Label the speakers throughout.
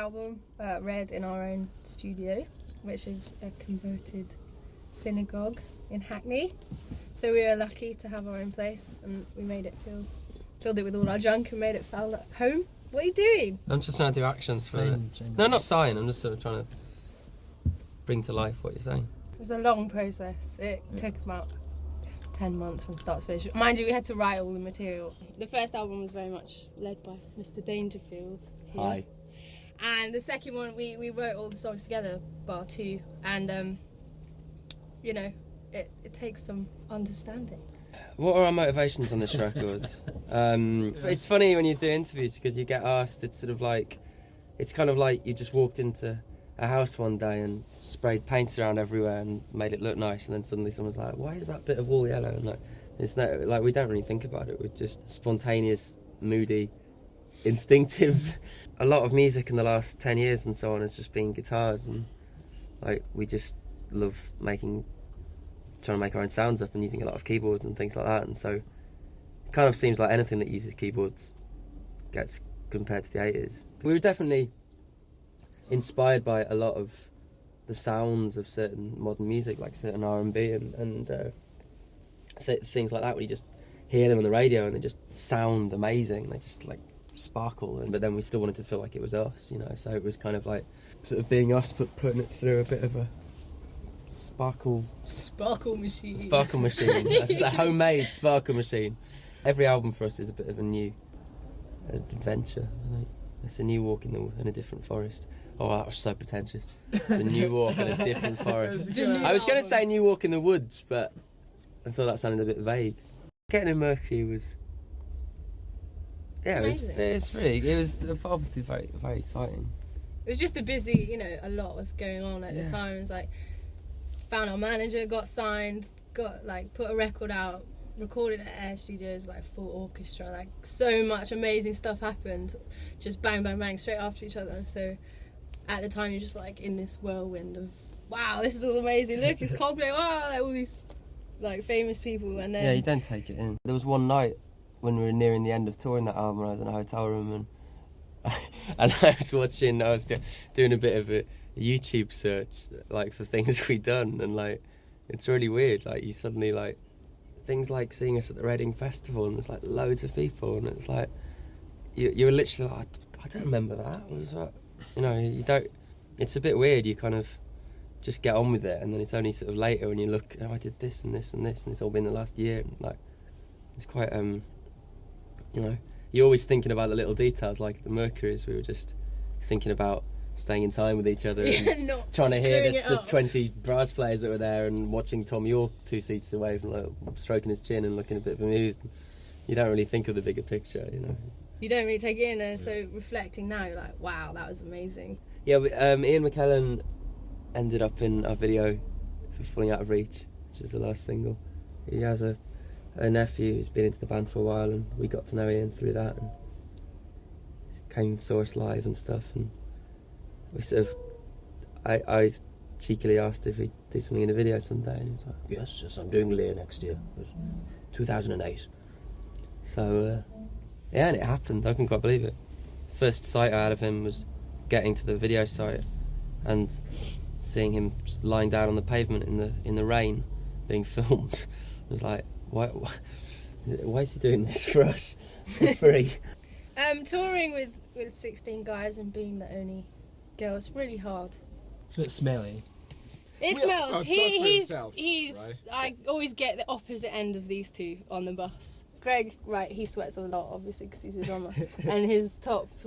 Speaker 1: album read in our own studio, which is a converted synagogue in Hackney. So we were lucky to have our own place, and we filled it with all our junk and made it feel at home. What are you doing?
Speaker 2: I'm just trying to do actions for it. No, not sighing. I'm just sort of trying to bring to life what you're saying.
Speaker 1: It was a long process. It took about 10 months from start to finish. Mind you, we had to write all the material. The first album was very much led by Mr. Dangerfield. Here.
Speaker 2: Hi.
Speaker 1: And the second one, we wrote all the songs together, bar two. And, you know, it takes some understanding.
Speaker 2: What are our motivations on this record? It's funny when you do interviews because you get asked, it's kind of like you just walked into a house one day and sprayed paint around everywhere and made it look nice, and then suddenly someone's like, why is that bit of wall yellow? And it's not, we don't really think about it. We're just spontaneous, moody, instinctive. A lot of music in the last 10 years and so on has just been guitars, and we just love trying to make our own sounds up and using a lot of keyboards and things like that, and so it kind of seems like anything that uses keyboards gets compared to the 80s. We were definitely inspired by a lot of the sounds of certain modern music, like certain R&B and things like that, where you just hear them on the radio and they just sound amazing, they just sparkle, but then we still wanted to feel like it was us, so it was kind of like sort of being us but putting it through a bit of a sparkle machine. That's a homemade sparkle machine. Every album for us is a bit of a new adventure. It's a new walk in a different forest. Oh, that was so pretentious. It's a new walk in a different forest. I was going to say new walk in the woods, but I thought that sounded a bit vague. Getting in Mercury was, it was obviously very, very exciting.
Speaker 1: It was just a busy, a lot was going on at the time. It was found our manager, got signed, got put a record out, recorded at Air Studios, full orchestra, so much amazing stuff happened, just bang bang bang straight after each other. So at the time you're just in this whirlwind of, wow, this is all amazing, look, it's Coldplay, wow, all these famous people, and then
Speaker 2: you don't take it in. There was one night when we were nearing the end of touring that album, I was in a hotel room and I was doing a bit of a YouTube search for things we'd done, and it's really weird, you suddenly things like seeing us at the Reading Festival and there's loads of people, and it's you were literally I don't remember that. What was that? You don't, it's a bit weird, you kind of just get on with it, and then it's only sort of later when you look, I did this and this and this, and it's all been the last year, and it's quite you're always thinking about the little details, like the Mercuries. We were just thinking about staying in time with each other and trying to hear the 20 brass players that were there, and watching Tom York 2 seats away from stroking his chin and looking a bit bemused. You don't really think of the bigger picture,
Speaker 1: You don't really take it in, and so reflecting now, you're like, wow, that was amazing.
Speaker 2: Yeah, Ian McKellen ended up in our video for Falling Out of Reach, which is the last single. He has a nephew who's been into the band for a while, and we got to know Ian through that, and came and saw us live and stuff, and we sort of, I cheekily asked if we'd do something in a video someday, and he was like, yes, I'm doing Lear next year. It was 2008. So, and it happened. I couldn't quite believe it. First sight I had of him was getting to the video site and seeing him lying down on the pavement in the rain, being filmed. I was like, why is he doing this for us for free?
Speaker 1: Touring with 16 guys and being the only girl, it's really hard.
Speaker 3: It's a bit smelly.
Speaker 1: It smells. He's
Speaker 3: right?
Speaker 1: I always get the opposite end of these two on the bus. Greg, right, he sweats a lot, obviously, because he's a drummer, and his top's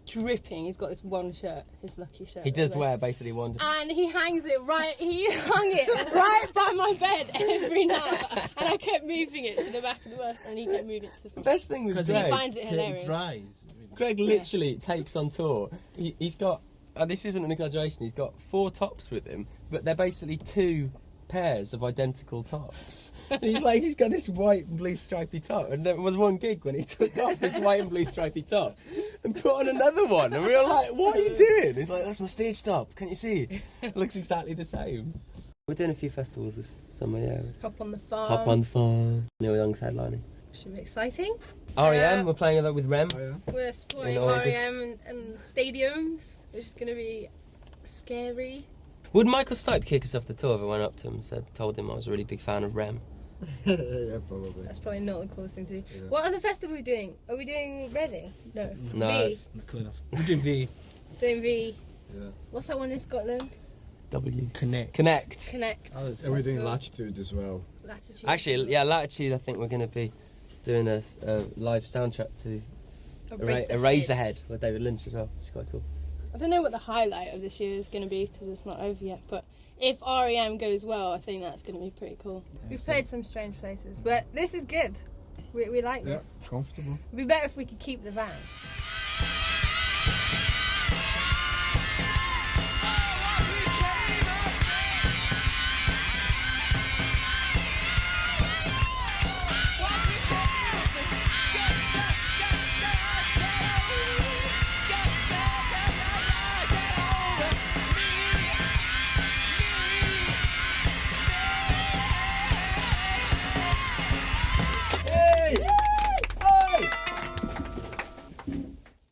Speaker 1: dripping. He's got this one shirt, his lucky shirt.
Speaker 2: He does wear basically one.
Speaker 1: And he hung it right by my bed every night, and I kept moving it to the back of the bus, and he kept moving it to the front.
Speaker 2: Best thing with Greg,
Speaker 1: he finds it hilarious.
Speaker 3: It dries.
Speaker 2: Greg literally takes on tour. He's got, this isn't an exaggeration, he's got 4 tops with him, but they're basically 2 pairs of identical tops. And he's got this white and blue stripy top, and there was one gig when he took off his white and blue stripy top and put on another one, and we were like, what are you doing? He's like, that's my stage top, can't you see? It looks exactly the same. We're doing a few festivals this summer, yeah.
Speaker 1: Hop on the Farm.
Speaker 2: Hop on the Farm. Neil Young's headlining.
Speaker 1: Should be exciting.
Speaker 2: REM, we're playing that with Rem.
Speaker 4: Oh, yeah.
Speaker 1: We're supporting
Speaker 2: In August.
Speaker 1: REM and stadiums, which is going to be scary.
Speaker 2: Would Michael Stipe kick us off the tour if I went up to him and told him I was a really big fan of Rem?
Speaker 4: Yeah, probably.
Speaker 1: That's probably not the coolest thing to do.
Speaker 4: Yeah.
Speaker 1: What other festival are we doing? Are we doing Reading? No.
Speaker 2: No.
Speaker 1: V.
Speaker 3: Not cool enough. We're doing V.
Speaker 1: Doing V.
Speaker 4: Yeah.
Speaker 1: What's that one in Scotland?
Speaker 2: W.
Speaker 3: Connect.
Speaker 2: Connect.
Speaker 1: Connect.
Speaker 3: Oh, it's-
Speaker 4: And we're doing
Speaker 1: Festival.
Speaker 4: Latitude as well.
Speaker 1: Latitude.
Speaker 2: Actually, yeah, Latitude, I think we're going to be doing a live soundtrack to Eraserhead with David Lynch as well. It's quite cool.
Speaker 1: I don't know what the highlight of this year is going to be because it's not over yet, but if REM goes well, I think that's going to be pretty cool. We've played some strange places, but this is good. We like
Speaker 4: Yeah,
Speaker 1: this.
Speaker 4: comfortable.
Speaker 1: It'd be better if we could keep the van.